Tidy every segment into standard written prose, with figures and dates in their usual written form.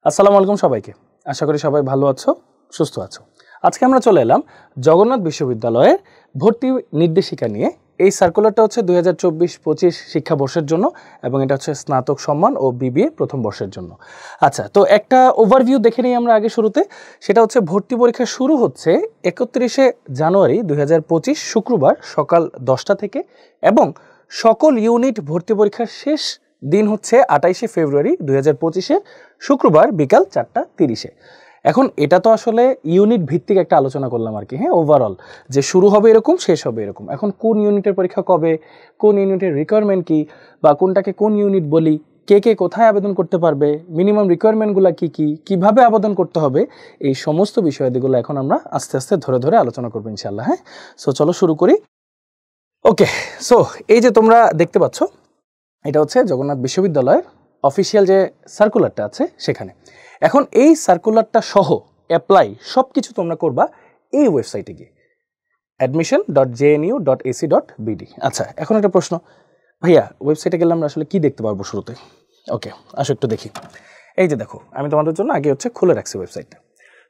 আসসালামু আলাইকুম সবাইকে। আশা করি সবাই ভালো আছো, সুস্থ আছো। আজকে আমরা চলে এলাম জগন্নাথ বিশ্ববিদ্যালয়ের ভর্তি নির্দেশিকা নিয়ে। এই সার্কুলারটা হচ্ছে 2024-25 শিক্ষাবর্ষের জন্য এবং এটা হচ্ছে স্নাতক সম্মান ও বিবিএ প্রথম বর্ষের জন্য। আচ্ছা, তো একটা ওভারভিউ দেখে নিই আমরা আগে শুরুতে। সেটা হচ্ছে ভর্তি পরীক্ষা শুরু হচ্ছে 31শে জানুয়ারি 2025 শুক্রবার সকাল 10টা থেকে এবং সকল ইউনিট ভর্তি পরীক্ষার শেষ দিন হচ্ছে 28শে ফেব্রুয়ারি 2025-এর শুক্রবার বিকাল 4:30-এ। এখন এটা তো আসলে ইউনিট ভিত্তিক একটা আলোচনা করলাম আর কি, হ্যাঁ, ওভারঅল যে শুরু হবে এরকম, শেষ হবে এরকম। এখন কোন ইউনিটের পরীক্ষা কবে, কোন ইউনিটের রিকোয়ারমেন্ট কি, বা কোনটাকে কোন ইউনিট বলি, কে কে কোথায় আবেদন করতে পারবে, মিনিমাম রিকোয়ারমেন্টগুলো কি কি, কিভাবে আবেদন করতে হবে, এই সমস্ত বিষয়াদিগুলো এখন আমরা আস্তে আস্তে ধরে ধরে আলোচনা করবো ইনশাআল্লাহ। হ্যাঁ, সো চলো শুরু করি। ওকে, সো এই যে তোমরা দেখতে পাচ্ছ, এটা হচ্ছে জগন্নাথ বিশ্ববিদ্যালয়ের অফিসিয়াল যে সার্কুলারটা আছে সেখানে। এখন এই সার্কুলারটা সহ অ্যাপ্লাই সব কিছু তোমরা করবা এই ওয়েবসাইটে গিয়ে, admission.jnu.ac.bd। আচ্ছা, এখন একটা প্রশ্ন, ভাইয়া ওয়েবসাইটে গেলে আমরা আসলে কি দেখতে পারবো শুরুতে? ওকে, আসো একটু দেখি। এই যে দেখো, আমি তোমাদের জন্য আগে হচ্ছে খুলে রাখছি ওয়েবসাইটটা।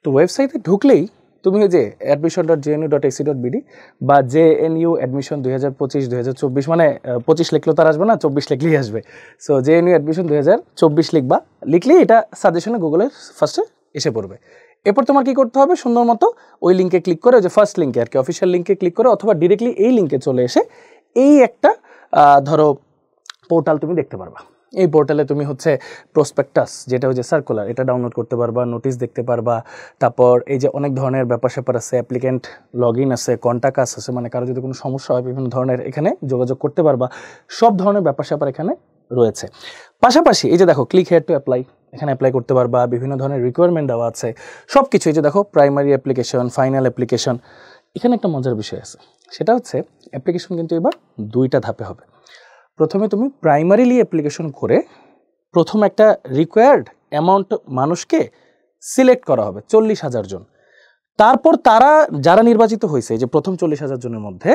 তো ওয়েবসাইটে ঢুকলেই তুমি যে admission.jnu.ac.bd বা জেএনইউ অ্যাডমিশন 2025-2024, মানে 25 লিখলেও তার আসবে না, 24 লিখলেই আসবে। সো জেএনইউ অ্যাডমিশন 2024 লিখবা, লিখলেই এটা সাজেশনে গুগলের ফার্স্টে এসে পড়বে। এরপর তোমার কি করতে হবে, সুন্দর মতো ওই লিঙ্কে ক্লিক করে, যে ফার্স্ট লিঙ্কে আর কি, অফিসিয়াল লিঙ্কে ক্লিক করে অথবা ডিরেক্টলি এই লিঙ্কে চলে এসে এই একটা ধরো পোর্টাল তুমি দেখতে পারবা। এই পোর্টালে তুমি হচ্ছে প্রসপেক্টাস, যেটা হচ্ছে সার্কুলার, এটা ডাউনলোড করতে পারবা, নোটিশ দেখতে পারবা। তারপর এই যে অনেক ধরনের ব্যাপার স্যাপার আছে, অ্যাপ্লিক্যান্ট লগ ইন আছে, কন্ট্যাক্ট আছে, মানে কারো যদি কোনো সমস্যা হয় বিভিন্ন ধরনের এখানে যোগাযোগ করতে পারবা। সব ধরনের ব্যাপার স্যাপার এখানে রয়েছে। পাশাপাশি এই যে দেখো ক্লিক হেয়ার টু অ্যাপ্লাই, এখানে অ্যাপ্লাই করতে পারবা, বিভিন্ন ধরনের রিকোয়ারমেন্ট দেওয়া আছে সব কিছু। এই যে দেখো প্রাইমারি অ্যাপ্লিকেশন, ফাইনাল অ্যাপ্লিকেশন। এখানে একটা মজার বিষয় আছে, সেটা হচ্ছে অ্যাপ্লিকেশন কিন্তু এবার দুইটা ধাপে হবে। প্রথমে তুমি প্রাইমারিলি অ্যাপ্লিকেশন করে প্রথম একটা রিকোয়ার্ড অ্যামাউন্ট মানুষকে সিলেক্ট করা হবে, 40,000 জন। তারপর তারা যারা নির্বাচিত হয়েছে, যে প্রথম 40,000 জনের মধ্যে,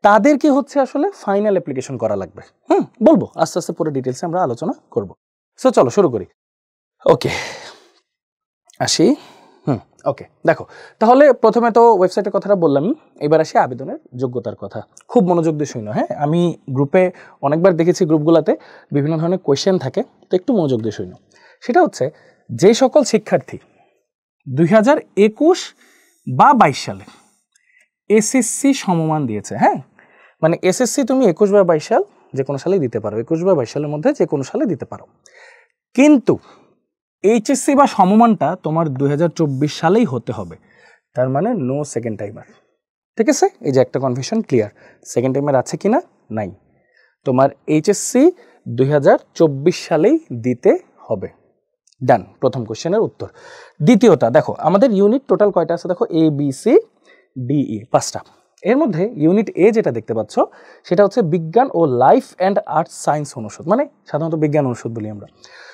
তাদেরকে হচ্ছে আসলে ফাইনাল অ্যাপ্লিকেশন করা লাগবে। বলবো আস্তে আস্তে পুরো ডিটেলসে আমরা আলোচনা করব। সো চলো শুরু করি। ওকে, আসি। ওকে, দেখো তাহলে প্রথমে তো ওয়েবসাইটের কথাটা বললামই, এবার আসি আবেদনের যোগ্যতার কথা। খুব মনোযোগ দিয়ে শুনো, হ্যাঁ, আমি গ্রুপে অনেকবার দেখেছি, গ্রুপগুলোতে বিভিন্ন ধরনের কোয়েশ্চেন থাকে, তো একটু মনোযোগ দিয়ে শুনো। সেটা হচ্ছে যে সকল শিক্ষার্থী 2021 বা 22 সালে এসএসসি সমমান দিয়েছে, হ্যাঁ, মানে এসএসসি তুমি 21 বা 22 সাল যে কোনো সালেই দিতে পারো, 21 বা 22 সালের মধ্যে যে কোনো সালে দিতে পারো, কিন্তু এইচএসসি বা সমমানটা তোমার 2024 সালেই হতে হবে। তার মানে নো সেকেন্ড টাইমার, ঠিক আছে? এই যে একটা কনফিউশন ক্লিয়ার, সেকেন্ড টাইমার আছে কি না, নাই। তোমার এইচএসসি 2024 সালেই দিতে হবে। ডান, প্রথম কোশ্চেনের উত্তর। দ্বিতীয়টা দেখো, আমাদের ইউনিট টোটাল কয়টা আছে দেখো, ABCDE, 5টা। এর মধ্যে ইউনিট এ যেটা দেখতে পাচ্ছ সেটা হচ্ছে বিজ্ঞান ও লাইফ অ্যান্ড আর্টস সায়েন্স অনুষদ, মানে সাধারণত বিজ্ঞান অনুষদ বলি আমরা।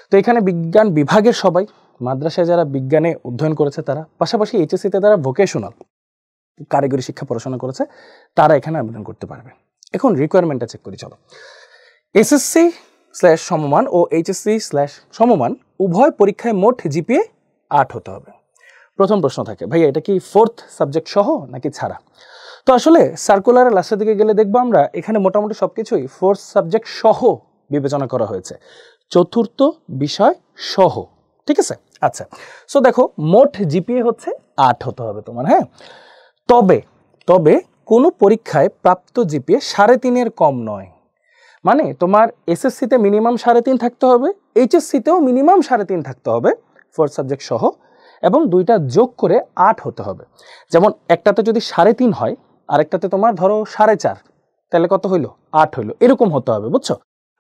তো এখানে বিজ্ঞান বিভাগের সবাই, মাদ্রাসায় যারা বিজ্ঞানে অধ্যয়ন করেছে তারা, পাশাপাশি এইচএসসিতে যারা ভোকেশনাল কারিগরি শিক্ষা পড়াশোনা করেছে তারা এখানে আবেদন করতে পারবে। এখন রিকোয়ারমেন্টটা চেক করি, চলো। এসএসসি/সমমান ও এইচএসসি/সমমান উভয় পরীক্ষায় মোট জিপিএ 8 হতে হবে। প্রথম প্রশ্ন থাকে, ভাইয়া এটা কি 4th সাবজেক্ট সহ নাকি ছাড়া? তো আসলে সার্কুলারের লাস্টের দিকে গেলে দেখবো আমরা এখানে মোটামুটি সবকিছুই 4th সাবজেক্ট সহ বিবেচনা করা হয়েছে, 4th বিষয় সহ, ঠিক আছে? আচ্ছা, সো দেখো মোট জিপিএ হচ্ছে 8 হতে হবে তোমার, হ্যাঁ। তবে কোনো পরীক্ষায় প্রাপ্ত জিপিএ 3.5-এর কম নয়। মানে তোমার এসএসসিতে মিনিমাম 3.5 থাকতে হবে, এইচএসসিতেও মিনিমাম 3.5 থাকতে হবে 4th সাবজেক্ট সহ, এবং দুইটা যোগ করে 8 হতে হবে। যেমন একটাতে যদি 3.5 হয়, আরেকটাতে তোমার ধরো 4.5, তাহলে কত হইলো, 8 হইলো, এরকম হতে হবে, বুঝছো?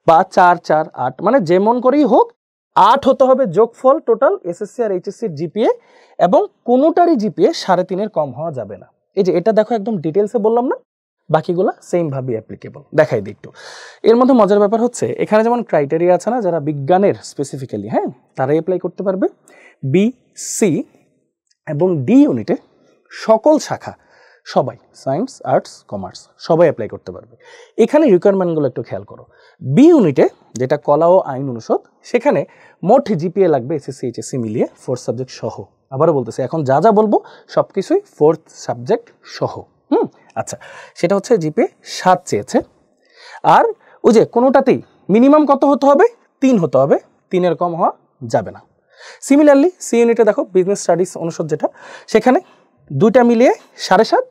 বা 4, 4, 8, মানে যেমন করেই হোক 8 হতে হবে যোগফল টোটাল এসএসসি আর এইচএসসির জিপিএ, এবং কোনোটারই জিপিএ 3.5-এর কম হওয়া যাবে না। এই যে এটা দেখো একদম ডিটেলসে বললাম না, বাকিগুলো সেম ভাবে অ্যাপ্লিকেবল। দেখাই দিই একটু। এর মধ্যে মজার ব্যাপার হচ্ছে এখানে যেমন ক্রাইটেরিয়া আছে না, যারা বিজ্ঞানের স্পেসিফিক্যালি, হ্যাঁ, তারাই অ্যাপ্লাই করতে পারবে। বি, সি এবং ডি ইউনিটে সকল শাখা সবাই, সায়েন্স, আর্টস, কমার্স সবাই অ্যাপ্লাই করতে পারবে। এখানে রিকোয়ারমেন্টগুলো একটু খেয়াল করো। বি ইউনিটে, যেটা কলা ও আইন অনুষদ, সেখানে মোট জিপিএ লাগবে এসএসসি এইচএসসি মিলিয়ে 4 সাবজেক্ট সহ। আবারও বলতেছি, এখন যা যা বলবো সব কিছুই 4th সাবজেক্ট সহ। আচ্ছা, সেটা হচ্ছে জিপিএ 7 চেয়েছে। আর ওই যে কোনোটাতেই মিনিমাম কত হতে হবে? 3 হতে হবে, 3-এর কম হওয়া যাবে না। সিমিলারলি সি ইউনিটে দেখো, বিজনেস স্টাডিজ অনুষদ যেটা, সেখানে দুইটা মিলিয়ে 7.5,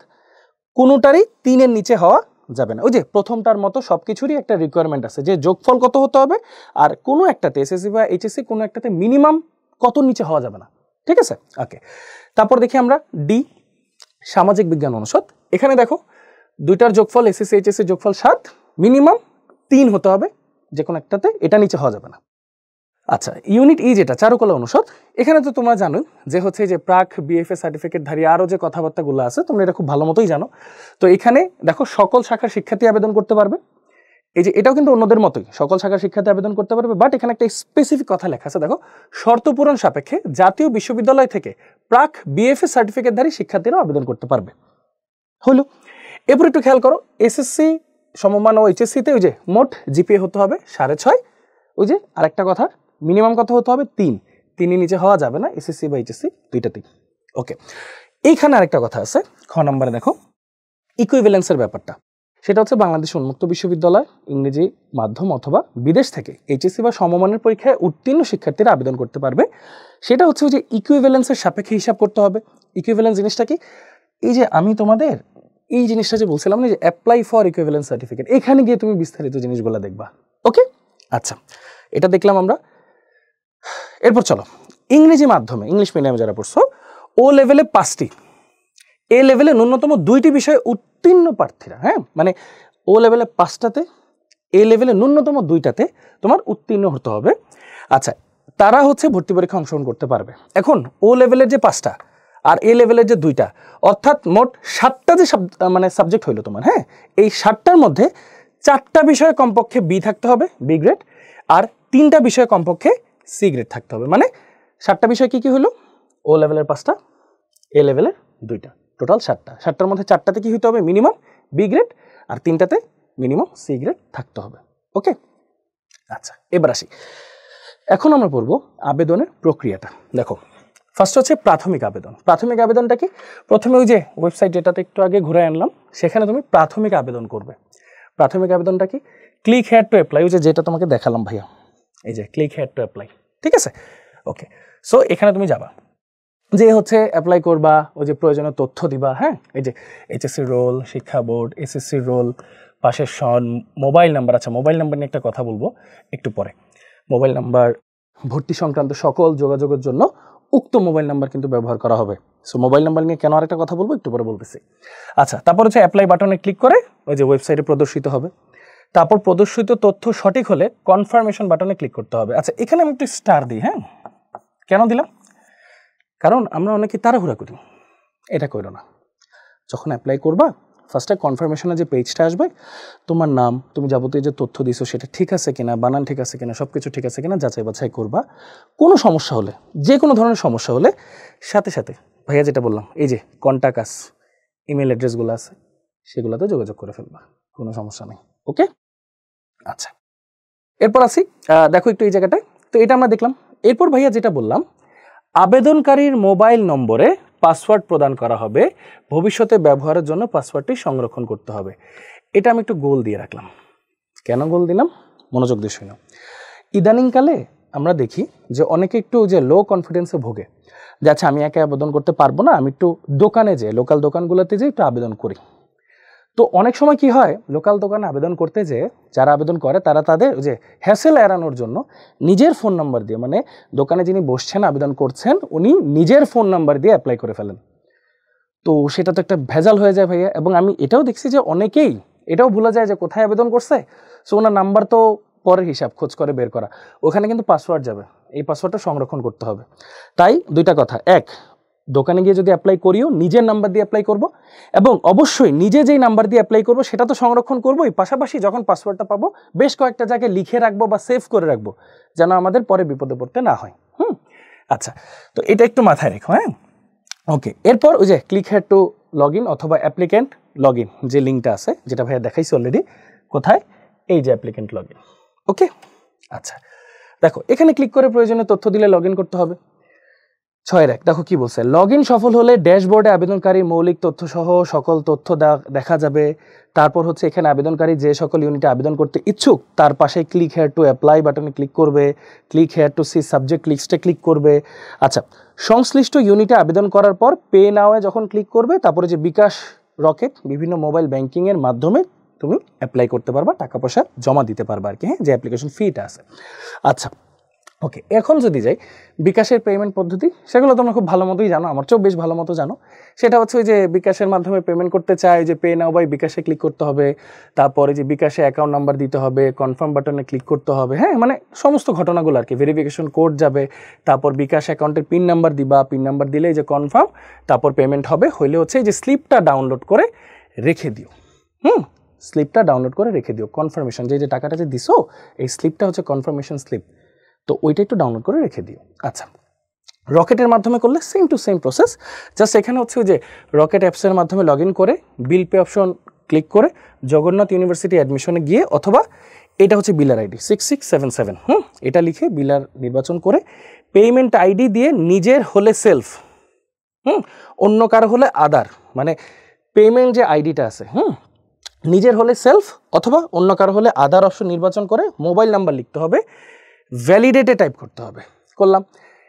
কোনোটারই 3-এর নিচে হওয়া যাবে না। ওই যে প্রথমটার মতো সব কিছুরই একটা রিকোয়ারমেন্ট আছে যে যোগফল কত হতে হবে, আর কোনো একটাতে এসএসসি বা এইচএসসি কোনো একটাতে মিনিমাম কত নিচে হওয়া যাবে না। ঠিক আছে, ওকে। তারপর দেখি আমরা ডি, সামাজিক বিজ্ঞান অনুষদ। এখানে দেখো দুইটার যোগফল এসএসসি এইচএসসি যোগফল 7, মিনিমাম 3 হতে হবে, যে কোনো একটাতে, এটা নিচে হওয়া যাবে না। আচ্ছা, ইউনিট ই যেটা চারুকলা অনুষদ, এখানে তো তোমরা জানো যে হচ্ছে যে প্রাক বিএফএ সার্টিফিকেটধারী আরও যে কথাবার্তাগুলো আছে, তোমরা এটা খুব ভালো মতোই জানো। তো এখানে দেখো সকল শাখার শিক্ষার্থী আবেদন করতে পারবে। এই যে এটাও কিন্তু অন্যদের মতোই, সকল শাখার শিক্ষার্থী আবেদন করতে পারবে, বাট এখানে একটা স্পেসিফিক কথা লেখা আছে, দেখো, শর্ত পূরণ সাপেক্ষে জাতীয় বিশ্ববিদ্যালয় থেকে প্রাক বিএফএ সার্টিফিকেটধারী শিক্ষার্থীরাও আবেদন করতে পারবে। হলো, এরপর একটু খেয়াল করো, এসএসসি সমমান ও এইচএসসিতে ওই যে মোট জিপিএ হতে হবে 6.5। ওই যে আরেকটা কথা, মিনিমাম কত হতে হবে? 3-এর নিচে হওয়া যাবে না এসএসসি বা এইচএসসি দুইটাতেই। ওকে, এইখানে আরেকটা কথা আছে, খ নম্বরে দেখো ইকুইভ্যালেন্সের ব্যাপারটা। সেটা হচ্ছে বাংলাদেশ উন্মুক্ত বিশ্ববিদ্যালয়, ইংরেজি মাধ্যম অথবা বিদেশ থেকে এইচএসসি বা সমমানের পরীক্ষায় উত্তীর্ণ শিক্ষার্থীরা আবেদন করতে পারবে। সেটা হচ্ছে ওই যে ইকুইভ্যালেন্সের সাপেক্ষে হিসাব করতে হবে। ইকুইভ্যালেন্স জিনিসটা কি? এই যে আমি তোমাদের এই জিনিসটা যে বলছিলাম না, যে অ্যাপ্লাই ফর ইকুইভ্যালেন্স সার্টিফিকেট, এখানে গিয়ে তুমি বিস্তারিত জিনিসগুলো দেখবা। ওকে, আচ্ছা, এটা দেখলাম আমরা। এরপর চলো ইংরেজি মাধ্যমে, ইংলিশ মিডিয়ামে যারা পড়ছো, ও লেভেলে 5টি, এ লেভেলে ন্যূনতম 2টি বিষয়ে উত্তীর্ণ প্রার্থীরা, হ্যাঁ, মানে ও লেভেলে 5টাতে, এ লেভেলে ন্যূনতম 2টাতে তোমার উত্তীর্ণ হতে হবে। আচ্ছা, তারা হচ্ছে ভর্তি পরীক্ষা অংশগ্রহণ করতে পারবে। এখন ও লেভেলের যে 5টা আর এ লেভেলের যে 2টা, অর্থাৎ মোট 7টা যে মানে সাবজেক্ট হইলো তোমার, হ্যাঁ, এই 7টার মধ্যে 4টা বিষয়ে কমপক্ষে বি থাকতে হবে, বি গ্রেড, আর 3টা বিষয়ে কমপক্ষে সি গ্রেড থাকতে হবে। মানে 7টা বিষয় কি কি হলো? ও লেভেলের 5টা, এ লেভেলের 2টা, টোটাল 7টা। 7টার মধ্যে 4টাতে কি হতে হবে? মিনিমাম বি গ্রেড, আর 3টাতে মিনিমাম সি গ্রেড থাকতে হবে। ওকে, আচ্ছা, এবার আসি, এখন আমরা পড়বো আবেদনের প্রক্রিয়াটা। দেখো, ফার্স্ট হচ্ছে প্রাথমিক আবেদন। প্রাথমিক আবেদনটা কি? প্রথমে ওই যে ওয়েবসাইট যেটাতে একটু আগে ঘুরে আনলাম, সেখানে তুমি প্রাথমিক আবেদন করবে। প্রাথমিক আবেদনটা কি? ক্লিক হেয়ার টু অ্যাপ্লাই, ওই যে যেটা তোমাকে দেখালাম ভাইয়া, এই যে ক্লিক হেয়ার টু অ্যাপ্লাই। ঠিক আছে, ওকে। সো এখানে তুমি যাবা, যে হচ্ছে অ্যাপ্লাই করবা, ওই যে প্রয়োজনীয় তথ্য দিবা, হ্যাঁ, এই যে এইচএসসি রোল, শিক্ষা বোর্ড, এসএসসি রোল, পাশের সন, মোবাইল নাম্বার। আচ্ছা, মোবাইল নাম্বার নিয়ে একটা কথা বলবো একটু পরে। মোবাইল নাম্বার, ভর্তি সংক্রান্ত সকল যোগাযোগের জন্য উক্ত মোবাইল নাম্বার কিন্তু ব্যবহার করা হবে। সো মোবাইল নাম্বার নিয়ে কেন আরেকটা কথা বলবো, একটু পরে বলতেছি। আচ্ছা, তারপর হচ্ছে অ্যাপ্লাই বাটনে ক্লিক করে ওই যে ওয়েবসাইটে প্রদর্শিত হবে। তারপর প্রদর্শিত তথ্য সঠিক হলে কনফার্মেশন বাটনে ক্লিক করতে হবে। আচ্ছা, এখানে আমি একটু স্টার দিই, হ্যাঁ, কেন দিলাম? কারণ আমরা অনেকে তাড়াহুড়া করি, এটা করো না। যখন অ্যাপ্লাই করবা, ফার্স্টে কনফার্মেশনের যে পেজটা আসবে, তোমার নাম, তুমি যাবতীয় যে তথ্য দিছো সেটা ঠিক আছে কিনা, বানান ঠিক আছে কিনা, সব কিছু ঠিক আছে কিনা যাচাই বাছাই করবা। কোনো সমস্যা হলে, যে কোনো ধরনের সমস্যা হলে, সাথে সাথে ভাইয়া যেটা বললাম, এই যে কন্ট্যাক্ট আস, ইমেল অ্যাড্রেসগুলো আছে, সেগুলোতে যোগাযোগ করে ফেলবা, কোনো সমস্যা নেই। ওকে, আচ্ছা, এরপর আসি, দেখো একটু এই জায়গাটায়, তো এটা আমরা দেখলাম। এরপর ভাইয়া যেটা বললাম, আবেদনকারীর মোবাইল নম্বরে পাসওয়ার্ড প্রদান করা হবে, ভবিষ্যতে ব্যবহারের জন্য পাসওয়ার্ডটি সংরক্ষণ করতে হবে। এটা আমি একটু গোল দিয়ে রাখলাম। কেন গোল দিলাম? মনোযোগ দিয়ে শুনো। ইদানিংকালে আমরা দেখি যে অনেকে একটু যে লো কনফিডেন্সে ভোগে, যে আচ্ছা আমি একা আবেদন করতে পারবো না, আমি একটু দোকানে যে লোকাল দোকানগুলোতে যে একটু আবেদন করি। তো অনেক সময় কি হয়, লোকাল দোকানে আবেদন করতে যে যারা আবেদন করে, তারা তাদের যে হ্যাসেল এড়ানোর জন্য নিজের ফোন নাম্বার দিয়ে, মানে দোকানে যিনি বসছেন আবেদন করছেন, উনি নিজের ফোন নাম্বার দিয়ে অ্যাপ্লাই করে ফেলেন। তো সেটা তো একটা ভেজাল হয়ে যায় ভাইয়া। এবং আমি এটাও দেখছি যে অনেকেই এটাও ভুলে যায় যে কোথায় আবেদন করছে। সো ওনার নাম্বার তো পরের হিসাব, খোঁজ করে বের করা, ওখানে কিন্তু পাসওয়ার্ড যাবে, এই পাসওয়ার্ডটা সংরক্ষণ করতে হবে। তাই দুইটা কথা, এক, দোকানে গিয়ে যদি অ্যাপ্লাই করিও, নিজের নাম্বার দিয়ে অ্যাপ্লাই করব, এবং অবশ্যই নিজে যেই নাম্বার দিয়ে অ্যাপ্লাই করব সেটা তো সংরক্ষণ করবোই, পাশাপাশি যখন পাসওয়ার্ডটা পাবো বেশ কয়েকটা জায়গায় লিখে রাখবো বা সেভ করে রাখবো, যেন আমাদের পরে বিপদে পড়তে না হয়। আচ্ছা, তো এটা একটু মাথায় রেখো, হ্যাঁ, ওকে। এরপর ওই যে click here two log in অথবা অ্যাপ্লিক্যান্ট লগ ইন যে লিঙ্কটা আছে, যেটা ভাইয়া দেখাইছি অলরেডি, কোথায়, এই যে অ্যাপ্লিক্যান্ট লগ ইন। ওকে, আচ্ছা দেখো এখানে ক্লিক করে প্রয়োজনীয় তথ্য দিলে লগ ইন করতে হবে। 6-1 দেখো কি বলছে, লগ ইন সফল হলে ড্যাশবোর্ডে আবেদনকারী মৌলিক তথ্য সহ সকল তথ্য দেখা যাবে। তারপর হচ্ছে এখানে আবেদনকারী যে সকল ইউনিটে আবেদন করতে ইচ্ছুক তার পাশে ক্লিক হেয়ার টু অ্যাপ্লাই বাটনে ক্লিক করবে, click here to see subject লিস্টে ক্লিক করবে। আচ্ছা, সংশ্লিষ্ট ইউনিটে আবেদন করার পর পে নাওয়ে যখন ক্লিক করবে, তারপরে যে বিকাশ, রকেট, বিভিন্ন মোবাইল ব্যাংকিংয়ের মাধ্যমে তুমি অ্যাপ্লাই করতে পারবা, টাকা পয়সা জমা দিতে পারবা আর কি, হ্যাঁ, যে অ্যাপ্লিকেশন ফিটা আছে। আচ্ছা ওকে, এখন যদি যাই বিকাশের পেমেন্ট পদ্ধতি, সেগুলো তোমরা খুব ভালো মতোই জানো, আমার চেয়েও বেশ ভালো মতো জানো। সেটা হচ্ছে ওই যে বিকাশের মাধ্যমে পেমেন্ট করতে চাই, যে পে নাও বাই বিকাশে ক্লিক করতে হবে, তারপরে যে বিকাশে অ্যাকাউন্ট নাম্বার দিতে হবে, কনফার্ম বাটনে ক্লিক করতে হবে, হ্যাঁ, মানে সমস্ত ঘটনাগুলো আর কি। ভেরিফিকেশন কোড যাবে, তারপর বিকাশ অ্যাকাউন্টের পিন নাম্বার দিবা, পিন নাম্বার দিলে এই যে কনফার্ম, তারপর পেমেন্ট হবে। হইলে হচ্ছে এই যে স্লিপটা ডাউনলোড করে রেখে দিও, স্লিপটা ডাউনলোড করে রেখে দিও, কনফার্মেশন যে টাকাটা যে দিছো এই স্লিপটা হচ্ছে কনফার্মেশন স্লিপ, তো ওইটা একটু ডাউনলোড করে রেখে দিও। আচ্ছা, রকেটের মাধ্যমে করলে same to same process, just এখানে হচ্ছে ওই যে রকেট অ্যাপসের মাধ্যমে লগ ইন করে বিল পে অপশন ক্লিক করে জগন্নাথ ইউনিভার্সিটি অ্যাডমিশনে গিয়ে, অথবা এটা হচ্ছে বিলার আইডি 6677, এটা লিখে বিলার নির্বাচন করে পেমেন্ট আইডি দিয়ে নিজের হলে সেলফ, অন্য কারো হলে আদার, মানে পেমেন্ট যে আইডিটা আছে, নিজের হলে সেলফ অথবা অন্য কারো হলে আদার অপশন নির্বাচন করে মোবাইল নাম্বার লিখতে হবে, ভ্যালিডেটে টাইপ করতে হবে। করলাম,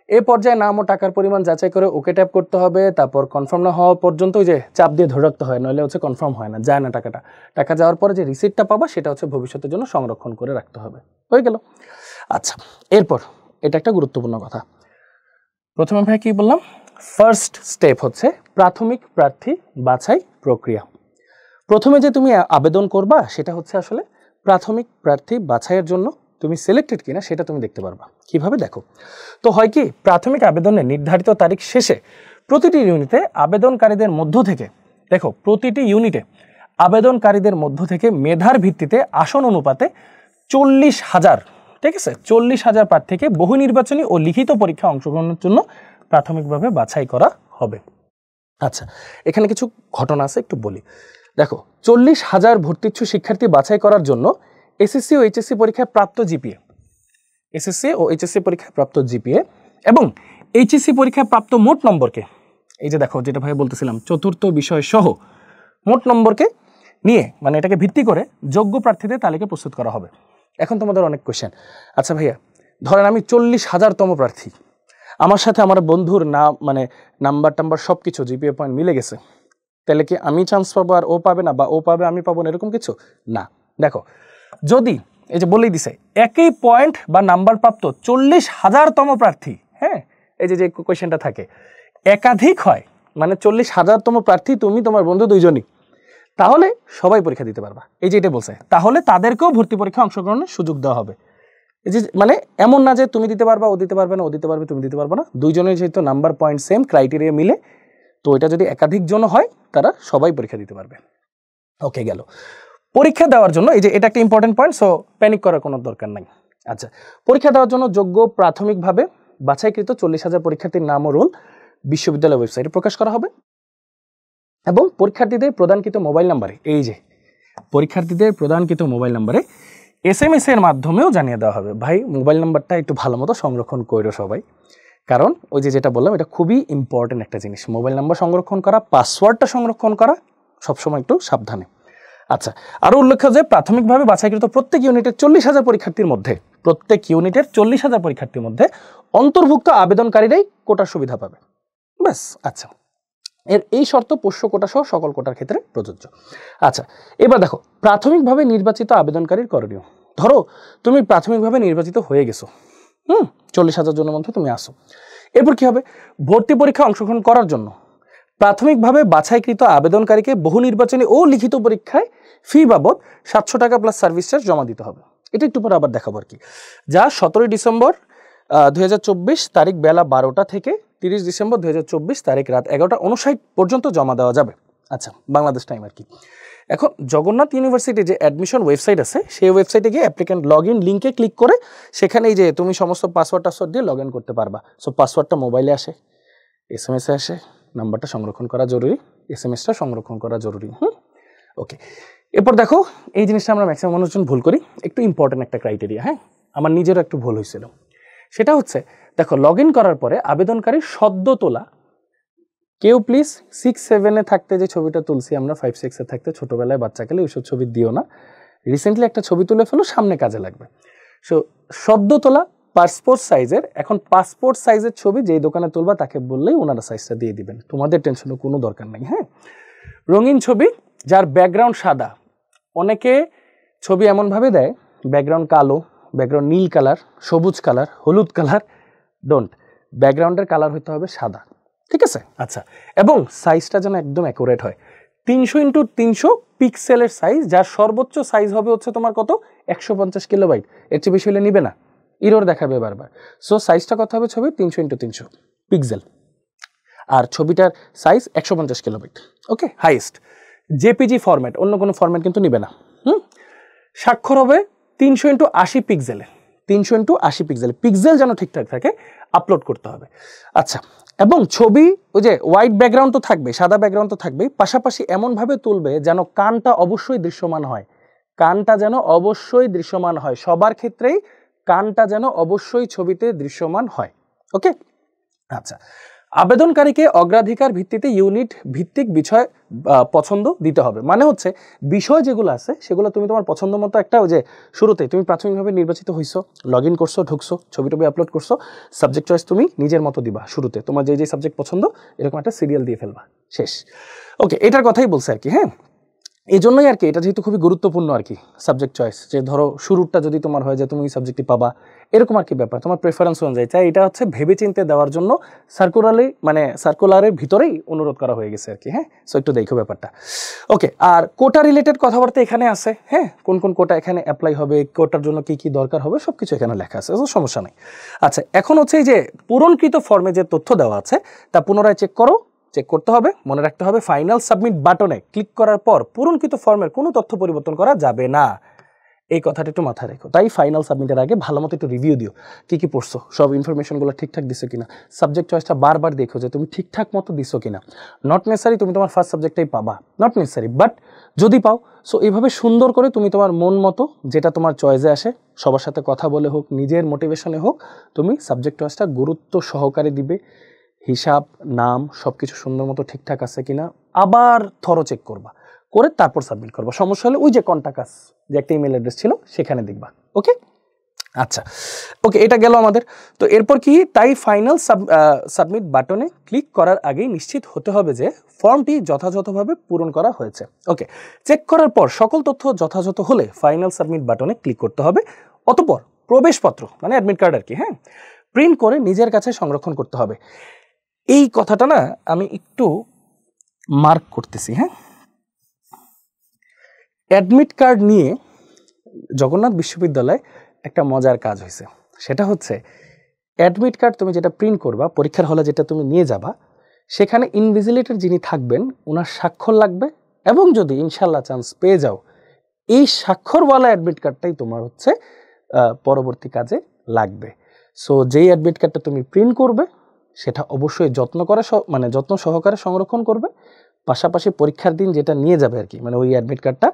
এ পর্যায়ে নাম ও টাকার পরিমাণ যাচাই করে ওকে ট্যাপ করতে হবে। তারপর কনফার্ম না হওয়া পর্যন্ত ওই যে চাপ দিয়ে ধরে রাখতে হয়, নইলে হচ্ছে কনফার্ম হয় না, যায় না টাকাটা। টাকা যাওয়ার পরে যে রিসিপ্টটা পাবা সেটা হচ্ছে ভবিষ্যতের জন্য সংরক্ষণ করে রাখতে হবে। হয়ে গেল। আচ্ছা, এরপর এটা একটা গুরুত্বপূর্ণ কথা, প্রথমে ভাই কি বললাম, ফার্স্ট স্টেপ হচ্ছে প্রাথমিক প্রার্থী বাছাই প্রক্রিয়া। প্রথমে যে তুমি আবেদন করবা সেটা হচ্ছে আসলে প্রাথমিক প্রার্থী বাছাইয়ের জন্য তুমি সিলেক্টেড কিনা সেটা তুমি দেখতে পারবা। কিভাবে দেখো, তো হয় কি, প্রাথমিক আবেদনের নির্ধারিত তারিখ শেষে প্রতিটি ইউনিটে আবেদনকারীদের মধ্য থেকে, দেখো প্রতিটি ইউনিটে আবেদনকারীদের মধ্য থেকে মেধার ভিত্তিতে আসন অনুপাতে 40,000, ঠিক আছে, 40,000 প্রার্থীকে বহু নির্বাচনী ও লিখিত পরীক্ষা অংশগ্রহণের জন্য প্রাথমিকভাবে বাছাই করা হবে। আচ্ছা, এখানে কিছু ঘটনা আছে একটু বলি। দেখো, 40,000 ভর্তিচ্ছু শিক্ষার্থী বাছাই করার জন্য এসএসসি ও এইচএসসি পরীক্ষায় প্রাপ্ত জিপিএ, এসএসসি ও এইচএসসি পরীক্ষায় প্রাপ্ত জিপিএ এবং এইচএসসি পরীক্ষায় প্রাপ্ত মোট নম্বরকে, এই যে দেখো যেটা ভাই বলতেছিলাম চতুর্থ বিষয় সহ মোট নম্বরকে নিয়ে, মানে এটাকে ভিত্তি করে যোগ্য প্রার্থীদের তালিকা প্রস্তুত করা হবে। এখন তোমাদের অনেক কোশ্চেন, আচ্ছা ভাইয়া ধরেন আমি 40,000তম প্রার্থী, আমার সাথে আমার বন্ধুর নাম, মানে নাম্বার টাম্বার সব কিছু জিপিএ পয়েন্ট মিলে গেছে, তাহলে কি আমি চান্স পাবো আর ও পাবে না, বা ও পাবে আমি পাবো না, এরকম কিছু না। দেখো, যদি এই যে বলেই দিছে একই পয়েন্ট বা নাম্বার প্রাপ্ত 40,000তম প্রার্থী, হ্যাঁ, এই যে কোয়েশ্চেনটা থাকে একাধিক হয়, মানে 40,000তম প্রার্থী তুমি তোমার বন্ধু দুইজনই, তাহলে সবাই পরীক্ষা দিতে পারবা। এই যে এটা বলছে, তাহলে তাদেরকেও ভর্তি পরীক্ষা অংশগ্রহণের সুযোগ দেওয়া হবে। এই যে মানে এমন না যে তুমি দিতে পারবা ও দিতে পারবে না, ও দিতে পারবে তুমি দিতে পারবে না, দুইজনের যেহেতু নাম্বার পয়েন্ট সেম, ক্রাইটেরিয়া মিলে, তো এটা যদি একাধিক জন হয় তারা সবাই পরীক্ষা দিতে পারবে। ওকে, গেল। পরীক্ষা দেওয়ার জন্য এই যে এটা একটা ইম্পর্টেন্ট পয়েন্ট, সো প্যানিক করার কোনো দরকার নাই। আচ্ছা, পরীক্ষা দেওয়ার জন্য যোগ্য প্রাথমিকভাবে বাছাইকৃত 40,000 পরীক্ষার্থীর নাম ও রোল বিশ্ববিদ্যালয় ওয়েবসাইটে প্রকাশ করা হবে এবং পরীক্ষার্থীদের প্রদানকৃত মোবাইল নাম্বারে, এই যে পরীক্ষার্থীদের প্রদানকৃত মোবাইল নাম্বারে SMS এর মাধ্যমেও জানিয়ে দেওয়া হবে। ভাই মোবাইল নাম্বারটা একটু ভালো মতো সংরক্ষণ করো সবাই, কারণ ওই যে যেটা বললাম এটা খুবই ইম্পর্টেন্ট একটা জিনিস, মোবাইল নাম্বার সংরক্ষণ করা, পাসওয়ার্ডটা সংরক্ষণ করা, সবসময় একটু সাবধানে। আচ্ছা, আরও উল্লেখ্য যে প্রাথমিকভাবে বাছাইকৃত প্রত্যেক ইউনিটের 40,000 পরীক্ষার্থীর মধ্যে, প্রত্যেক ইউনিটের 40,000 পরীক্ষার্থীর মধ্যে অন্তর্ভুক্ত আবেদনকারীরাই কোটার সুবিধা পাবে, ব্যাস। আচ্ছা, এই শর্ত পোষ্য কোটা সহ সকল কোটার ক্ষেত্রে প্রযোজ্য। আচ্ছা, এবার দেখো প্রাথমিকভাবে নির্বাচিত আবেদনকারীর করণীয়। ধরো তুমি প্রাথমিকভাবে নির্বাচিত হয়ে গেছো, 40,000 জনের মধ্যে তুমি আসো, এরপর কি হবে, ভর্তি পরীক্ষা অংশগ্রহণ করার জন্য প্রাথমিকভাবে বাছাইকৃত আবেদনকারীকে বহু নির্বাচনী ও লিখিত পরীক্ষায় ফি বাবদ 700 টাকা প্লাস সার্ভিস চার্জ জমা দিতে হবে। এটা একটু পরে আবার দেখাবো আর কি, যা 17 ডিসেম্বর 2024 তারিখ বেলা 12টা থেকে 30 ডিসেম্বর 2024 তারিখ রাত 11:59 পর্যন্ত জমা দেওয়া যাবে। আচ্ছা, বাংলাদেশ টাইম আর কি। এখন জগন্নাথ ইউনিভার্সিটি যে অ্যাডমিশন ওয়েবসাইট আছে সেই ওয়েবসাইটে গিয়ে অ্যাপ্লিক্যান্ট লগ ইন লিঙ্কে ক্লিক করে সেখানেই যে তুমি সমস্ত পাসওয়ার্ড টাসওয়ার্ড দিয়ে লগ ইন করতে পারবা। সো পাসওয়ার্ডটা মোবাইলে আসে, SMS এ আসে, নাম্বারটা সংরক্ষণ করা জরুরি, SMS-টা সংরক্ষণ করা জরুরি। ওকে, এরপর দেখো এই জিনিসটা আমরা ম্যাক্সিমাম মানুষজন ভুল করি, একটু ইম্পর্টেন্ট একটা ক্রাইটেরিয়া। হ্যাঁ, আমার নিজেরও একটু ভুল হয়েছিল। সেটা হচ্ছে দেখো লগ ইন করার পরে আবেদনকারী সদ্য তোলা, কেউ প্লিজ 6-7-এ থাকতে যে ছবিটা তুলছি আমরা 5-6-এ থাকতে ছোটবেলায় বাচ্চাকালে ওইসব ছবি দিও না, রিসেন্টলি একটা ছবি তুলে ফেলো, সামনে কাজে লাগবে। সো সদ্য তোলা পাসপোর্ট সাইজের, এখন পাসপোর্ট সাইজের ছবি যেই দোকানে তুলবা তাকে বললেই ওনারা সাইজটা দিয়ে দিবেন, তোমাদের টেনশনের কোনো দরকার নেই। হ্যাঁ, রঙিন ছবি যার ব্যাকগ্রাউন্ড সাদা, অনেকে ছবি এমনভাবে দেয় ব্যাকগ্রাউন্ড কালো, ব্যাকগ্রাউন্ড নীল কালার, সবুজ কালার, হলুদ কালার, ডোন্ট, ব্যাকগ্রাউন্ডের কালার হতে হবে সাদা, ঠিক আছে? আচ্ছা, এবং সাইজটা যেন একদম অ্যাকুরেট হয়, 300x300 পিক্সেলের সাইজ, যার সর্বোচ্চ সাইজ হবে হচ্ছে তোমার কত 150 কিলোবাইট, এর চেয়ে বেশি হলে নিবে না, ইরোর দেখাবে বারবার। সো সাইজটা কত হবে ছবি 300x300 পিক্সেল, আর ছবিটার সাইজ 150 কিলোবাইট। ওকে, হাইয়েস্ট জেপিজি ফরম্যাট, অন্য কোনো ফরম্যাট কিন্তু নিবে না। স্বাক্ষর হবে 300x80 পিক্সেলে, 300x80 পিক্সেল, পিক্সেল যেন ঠিকঠাক থাকে আপলোড করতে হবে। আচ্ছা, এবং ছবি ওই যে হোয়াইট ব্যাকগ্রাউন্ড তো থাকবে, সাদা ব্যাকগ্রাউন্ড তো থাকবে, পাশাপাশি এমনভাবে তুলবে যেন কানটা অবশ্যই দৃশ্যমান হয়, কানটা যেন অবশ্যই দৃশ্যমান হয়, সবার ক্ষেত্রেই কানটা যেন অবশ্যই ছবিতে দৃশ্যমান হয়। ওকে, আচ্ছা, আবেদনকারীকে অগ্রাধিকার ভিত্তিতে ইউনিট ভিত্তিক বিষয় পছন্দ দিতে হবে, মানে হচ্ছে বিষয় যেগুলো আছে সেগুলো তুমি তোমার পছন্দ মতো একটা, ওই যে শুরুতে তুমি প্রাথমিকভাবে নির্বাচিত হইছো, লগ ইন করছো, ঢুকছো, ছবি টবি আপলোড করছো, সাবজেক্ট চয়েস তুমি নিজের মতো দিবা, শুরুতে তোমার যে যে সাবজেক্ট পছন্দ এরকম একটা সিরিয়াল দিয়ে ফেলবা, শেষ। ওকে, এটার কথাই বলছে আর কি। হ্যাঁ, এই জন্যই আর কি এটা যেহেতু খুবই গুরুত্বপূর্ণ আর কি সাবজেক্ট চয়েস, যে ধরো শুরুটা যদি তোমার হয় যে তুমি ওই সাবজেক্টটি পাবা, এরকম আর কি ব্যাপার, তোমার প্রেফারেন্স অনুযায়ী চাই, এটা হচ্ছে ভেবেচিন্তে দেওয়ার জন্য সার্কুলারের ভিতরেই অনুরোধ করা হয়ে গেছে আর কি। হ্যাঁ, সো একটু দেখো ব্যাপারটা। ওকে, আর কোটা রিলেটেড কথাবার্তা এখানে আছে। হ্যাঁ, কোন কোন কোটা এখানে অ্যাপ্লাই হবে, কোটার জন্য কি কি দরকার হবে সব কিছু এখানে লেখা আছে, সমস্যা নেই। আচ্ছা, এখন হচ্ছে এই যে পূরণকৃত ফর্মে যে তথ্য দেওয়া আছে তা পুনরায় চেক করতে হবে, মনে রাখতে হবে ফাইনাল সাবমিট বাটনে ক্লিক করার পর পূরণকৃত ফর্মের কোনো তথ্য পরিবর্তন করা যাবে না, এই কথাটা একটু মাথায় রেখো। তাই ফাইনাল সাবমিটের আগে ভালো মতো একটু রিভিউ দিও, কি কি পড়ছো, সব ইনফরমেশনগুলো ঠিকঠাক দিছো কিনা, সাবজেক্ট চয়েসটা বারবার দেখো যে তুমি ঠিকঠাক মতো দিছো কিনা। নট নেসারি তুমি তোমার ফার্স্ট সাবজেক্টটাই পাবা, নট নেসারি, বাট যদি পাও, সো এইভাবে সুন্দর করে তুমি তোমার মন মতো যেটা তোমার চয়েসে আসে, সবার সাথে কথা বলে হোক, নিজের মোটিভেশনে হোক, তুমি সাবজেক্ট চয়েসটা গুরুত্ব সহকারে দিবে, হিসাব নাম সব কিছু সুন্দর মতো ঠিকঠাক আছে কিনা আবার থরো চেক করবা, করে তারপর সাবমিট করবা। সমস্যা হলে ওই যে কন্টাক্ট যে একটা ইমেল অ্যাড্রেস ছিল সেখানে দেখবা। ওকে, আচ্ছা, ওকে, এটা গেল আমাদের। তো এরপর কি, তাই ফাইনাল সাবমিট বাটনে ক্লিক করার আগেই নিশ্চিত হতে হবে যে ফর্মটি যথাযথভাবে পূরণ করা হয়েছে। ওকে, চেক করার পর সকল তথ্য যথাযথ হলে ফাইনাল সাবমিট বাটনে ক্লিক করতে হবে। অতঃপর প্রবেশপত্র মানে অ্যাডমিট কার্ড আর কি, হ্যাঁ, প্রিন্ট করে নিজের কাছে সংরক্ষণ করতে হবে। এই কথাটা না আমি একটু মার্ক করতেছি। হ্যাঁ, অ্যাডমিট কার্ড নিয়ে জগন্নাথ বিশ্ববিদ্যালয়ে একটা মজার কাজ হয়েছে, সেটা হচ্ছে অ্যাডমিট কার্ড তুমি যেটা প্রিন্ট করবা পরীক্ষার হলে, যেটা তুমি নিয়ে যাবা, সেখানে ইনভিজিলেটর যিনি থাকবেন ওনার স্বাক্ষর লাগবে, এবং যদি ইনশাল্লাহ চান্স পেয়ে যাও এই স্বাক্ষরওয়ালা অ্যাডমিট কার্ডটাই তোমার হচ্ছে পরবর্তী কাজে লাগবে। সো যেই অ্যাডমিট কার্ডটা তুমি প্রিন্ট করবে সেটা অবশ্যই যত্ন সহকারে সংরক্ষণ করবে, পাশাপাশি পরীক্ষার দিন যেটা নিয়ে যাবে আর কি, মানে ওই অ্যাডমিট কার্ডটা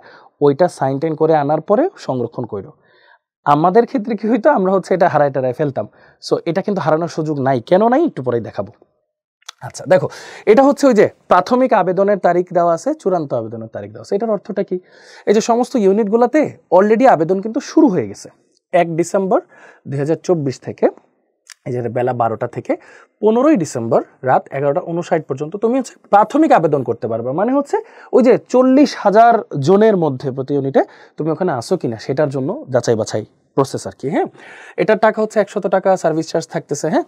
ওইটা সাইন টাইন করে আনার পরে সংরক্ষণ করো। আমাদের ক্ষেত্রে কি হইতো, আমরা হচ্ছে এটা হারায় ফেলতাম, সো এটা কিন্তু হারানোর সুযোগ নাই। কেন নাই একটু পরেই দেখাবো। আচ্ছা, দেখো, এটা হচ্ছে ওই যে প্রাথমিক আবেদনের তারিখ দেওয়া আছে, চূড়ান্ত আবেদনের তারিখ দেওয়া আছে। এটার অর্থটা কি, এই যে সমস্ত ইউনিটগুলোতে অলরেডি আবেদন কিন্তু শুরু হয়ে গেছে 1 ডিসেম্বর 2024 থেকে, এই যে বেলা 12টা থেকে 15ই ডিসেম্বর রাত 11:59 পর্যন্ত তুমি হচ্ছে প্রাথমিক আবেদন করতে পারবে। মানে হচ্ছে ওই যে 40,000 জনের মধ্যে প্রতি ইউনিটে তুমি ওখানে আসো কিনা সেটার জন্য যাচাই বাছাই প্রসেস আর কি। হ্যাঁ, এটার টাকা হচ্ছে 100 টাকা সার্ভিস চার্জ থাকতেছে। হ্যাঁ,